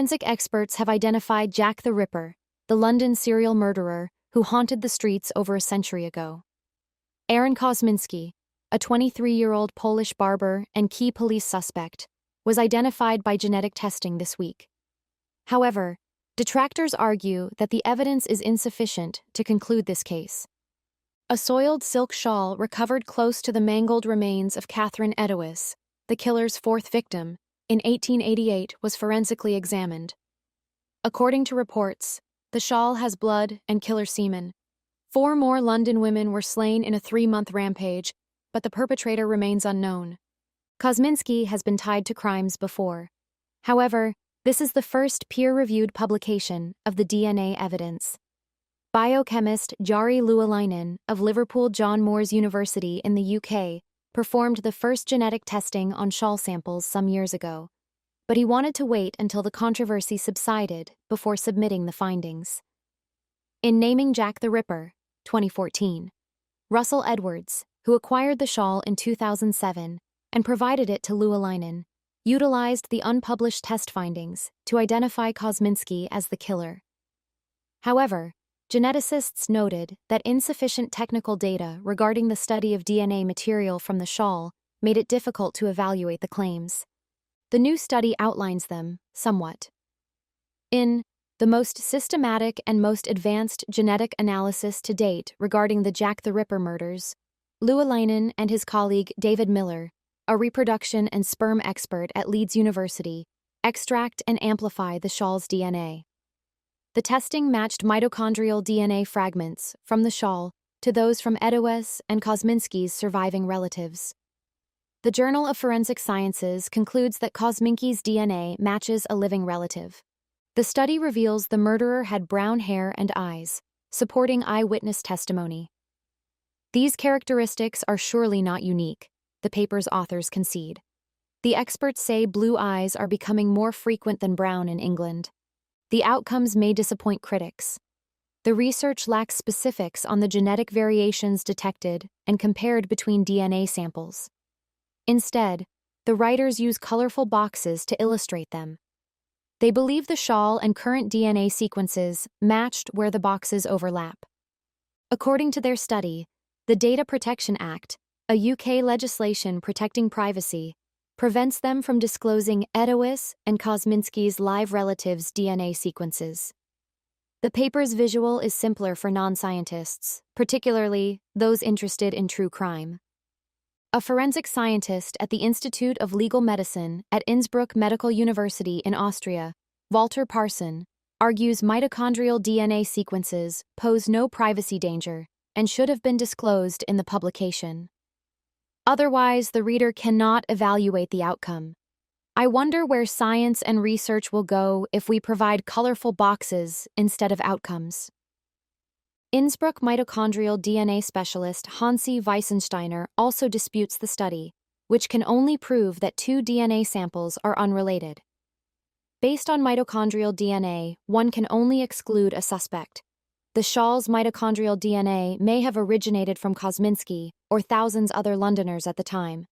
Forensic experts have identified Jack the Ripper, the London serial murderer who haunted the streets over a century ago. Aaron Kosminski, a 23-year-old Polish barber and key police suspect, was identified by genetic testing this week. However, detractors argue that the evidence is insufficient to conclude this case. A soiled silk shawl recovered close to the mangled remains of Catherine Eddowes, the killer's fourth victim, in 1888 was forensically examined. According to reports, the shawl has blood and killer semen. 4 more London women were slain in a 3-month rampage, but the perpetrator remains unknown. Kosminski has been tied to crimes before. However, this is the first peer-reviewed publication of the DNA evidence. Biochemist Jari Louhelainen of Liverpool John Moores University in the UK performed the first genetic testing on shawl samples some years ago, but he wanted to wait until the controversy subsided before submitting the findings. In naming Jack the Ripper, 2014, Russell Edwards, who acquired the shawl in 2007 and provided it to Louhelainen, utilized the unpublished test findings to identify Kosminski as the killer. However, geneticists noted that insufficient technical data regarding the study of DNA material from the shawl made it difficult to evaluate the claims. The new study outlines them somewhat. In the most systematic and most advanced genetic analysis to date regarding the Jack the Ripper murders, Louhelainen and his colleague David Miller, a reproduction and sperm expert at Leeds University, extract and amplify the shawl's DNA. The testing matched mitochondrial DNA fragments from the shawl to those from Eddowes and Kosminski's surviving relatives. The Journal of Forensic Sciences concludes that Kosminski's DNA matches a living relative. The study reveals the murderer had brown hair and eyes, supporting eyewitness testimony. These characteristics are surely not unique, the paper's authors concede. The experts say blue eyes are becoming more frequent than brown in England. The outcomes may disappoint critics. The research lacks specifics on the genetic variations detected and compared between DNA samples. Instead, the writers use colorful boxes to illustrate them. They believe the shawl and current DNA sequences matched where the boxes overlap. According to their study, the Data Protection Act, a UK legislation protecting privacy, prevents them from disclosing Eddowes and Kosminski's live relatives' DNA sequences. The paper's visual is simpler for non-scientists, particularly those interested in true crime. A forensic scientist at the Institute of Legal Medicine at Innsbruck Medical University in Austria, Walter Parson, argues mitochondrial DNA sequences pose no privacy danger and should have been disclosed in the publication. Otherwise, the reader cannot evaluate the outcome. I wonder where science and research will go if we provide colorful boxes instead of outcomes. Innsbruck mitochondrial DNA specialist Hansi Weissensteiner also disputes the study, which can only prove that 2 DNA samples are unrelated. Based on mitochondrial DNA, one can only exclude a suspect. The shawl's mitochondrial DNA may have originated from Kosminski or thousands other Londoners at the time.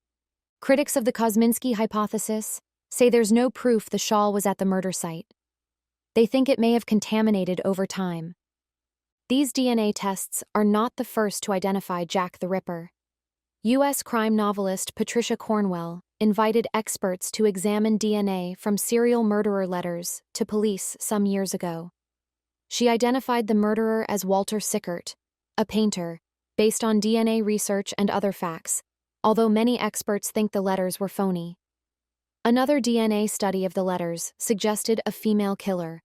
Critics of the Kosminski hypothesis say there's no proof the shawl was at the murder site. They think it may have contaminated over time. These DNA tests are not the first to identify Jack the Ripper. U.S. crime novelist Patricia Cornwell invited experts to examine DNA from serial murderer letters to police some years ago. She identified the murderer as Walter Sickert, a painter, based on DNA research and other facts, although many experts think the letters were phony. Another DNA study of the letters suggested a female killer,